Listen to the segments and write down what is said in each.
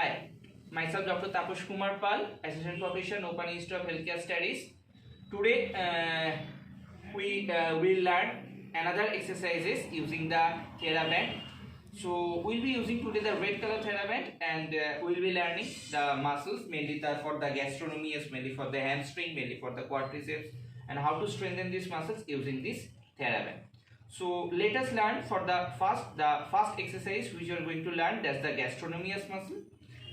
Hi, myself Dr. Tapas Kumar Pal, Assistant Professor, Open Institute of Healthcare Studies. Today we will learn another exercises using the Thera band. So we'll be using today the red color Thera band, and we'll be learning the muscles mainly for the gastrocnemius, mainly for the hamstring, mainly for the quadriceps, and how to strengthen these muscles using this Thera band. So let us learn for the first exercise which you are going to learn, that's the gastrocnemius muscle.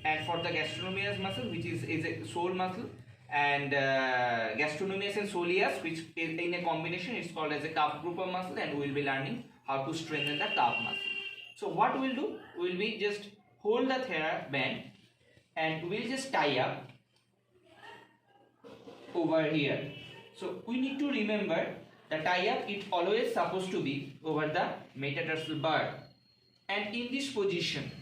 And for the gastrocnemius muscle, which is a sole muscle, and gastrocnemius and soleus, which is in a combination, it's called as a calf group of muscle, and we will be learning how to strengthen the calf muscle. So what we'll do, we'll be just hold the Thera band and we'll just tie up over here. So we need to remember the tie up, it always supposed to be over the metatarsal bar, and in this position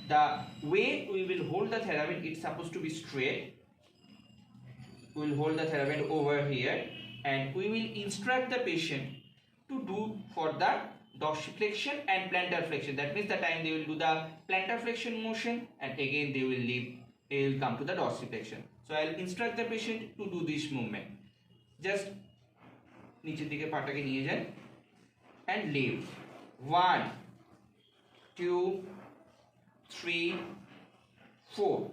the way we will hold the Thera band, it's supposed to be straight. We will hold the Thera band over here and we will instruct the patient to do for the dorsiflexion and plantar flexion. That means the time they will do the plantar flexion motion and again they will come to the dorsiflexion. So I will instruct the patient to do this movement. Just नीचे दिखे पाटा के निये जाए and lift 1 2 3 4.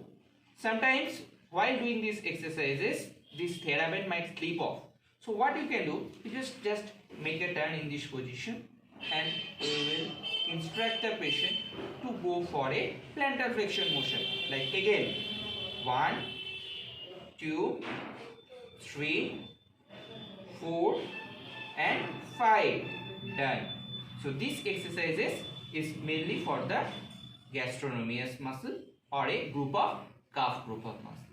Sometimes while doing these exercises this Thera band might slip off. So what you can do, you just make a turn in this position and we will instruct the patient to go for a plantar flexion motion. Like again 1 2 3 4 and 5. Done. So this exercises is mainly for the gastrocnemius muscle or a group of calf group of muscle.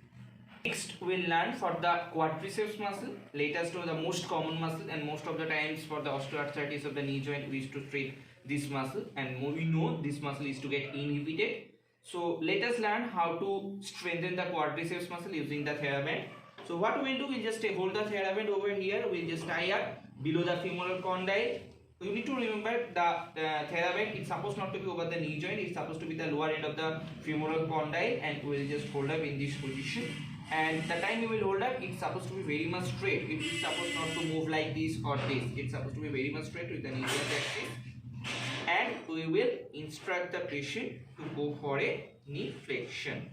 Next we'll learn for the quadriceps muscle. Let us know the most common muscle, and most of the times for the osteoarthritis of the knee joint we used to treat this muscle, and we know this muscle is to get inhibited. So let us learn how to strengthen the quadriceps muscle using the Thera band. So what we'll do, we'll just hold the Thera band over here, we'll just tie up below the femoral condyle. You need to remember the Thera band, it's supposed not to be over the knee joint, it's supposed to be the lower end of the femoral condyle, and we'll just hold up in this position. And the time we will hold up, it's supposed to be very much straight. It is supposed not to move like this or this. It's supposed to be very much straight with the knee joint axis. And we will instruct the patient to go for a knee flexion.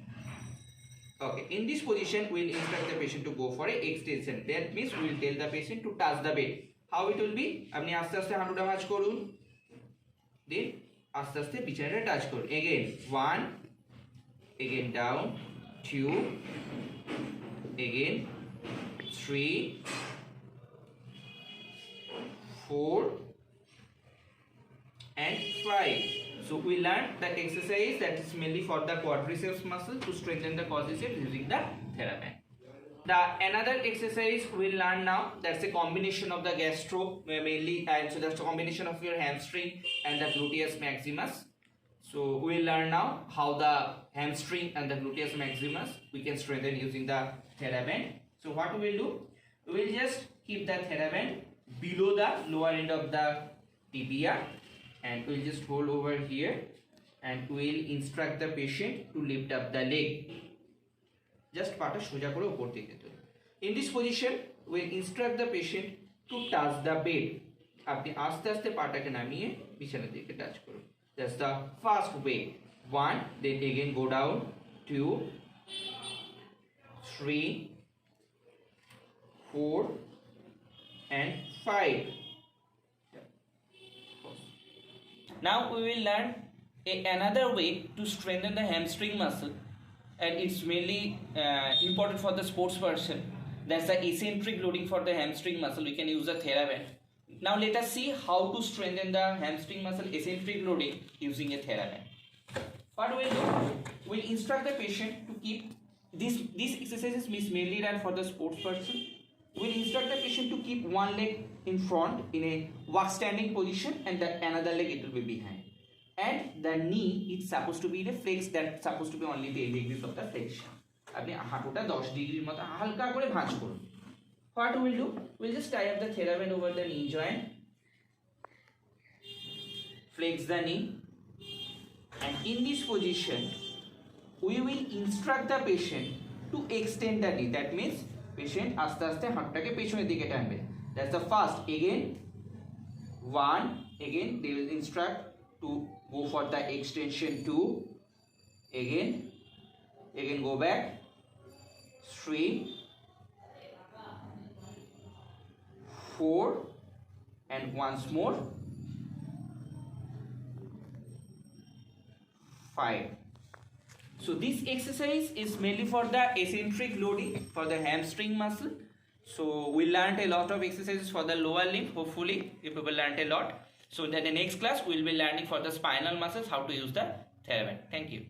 Okay, in this position we will instruct the patient to go for a extension. That means we will tell the patient to touch the bed. How it will be? আপনি আস্তে আস্তে হাঁটুটা ভাঁজ করুন, then আস্তে আস্তে বিছানাটা touch করুন. Again 1, again down 2, again 3 4 and 5. So we learned that exercise that is mainly for the quadriceps muscle to strengthen the quadriceps using the Thera band. The another exercise we'll learn now, that's a combination of the gastro mainly, and so that's a combination of your hamstring and the gluteus maximus. So we'll learn now how the hamstring and the gluteus maximus we can strengthen using the Thera band. So what we will do, we will just keep the Thera band below the lower end of the tibia, and we'll just hold over here and we'll instruct the patient to lift up the leg. Just পাটা সোজা করে উপর দিকে তুলুন. In this position we'll instruct the patient to touch the bed. আপনি আস্তে আস্তে পাটাকে নামিয়ে বিছানার দিকে টাচ করুন. That's the first way. 1, then again go down 2 3 4 and 5. Now we will learn another way to strengthen the hamstring muscle, and it's mainly important for the sports person. That's the eccentric loading for the hamstring muscle. We can use the Thera band. Now let us see how to strengthen the hamstring muscle eccentric loading using a Thera band. What we'll do, we'll instruct the patient to keep these exercises is mainly done for the sports person. We'll instruct the patient to keep one leg in front in a walk standing position, and the another leg it will be behind. And the knee is supposed to be in a flex, that's supposed to be only 10 degrees of the flexion. আপনি হাঁটুটা 10 ডিগ্রির মতো হালকা করে ভাঁজ করুন. What we'll do, we'll just tie up the Thera band over the knee joint, flex the knee, and in this position we will instruct the patient to extend the knee. That means patient আস্তে আস্তে হাতটাকে পেছনের দিকে টানবে. That's the first. Again, one. Again, they will instruct to go for the extension 2. Again go back. 3, 4, and once more 5. So this exercise is mainly for the eccentric loading for the hamstring muscle. So we learned a lot of exercises for the lower limb. Hopefully you people learned a lot. So in the next class we will be learning for the spinal muscles how to use the Thera band. Thank you.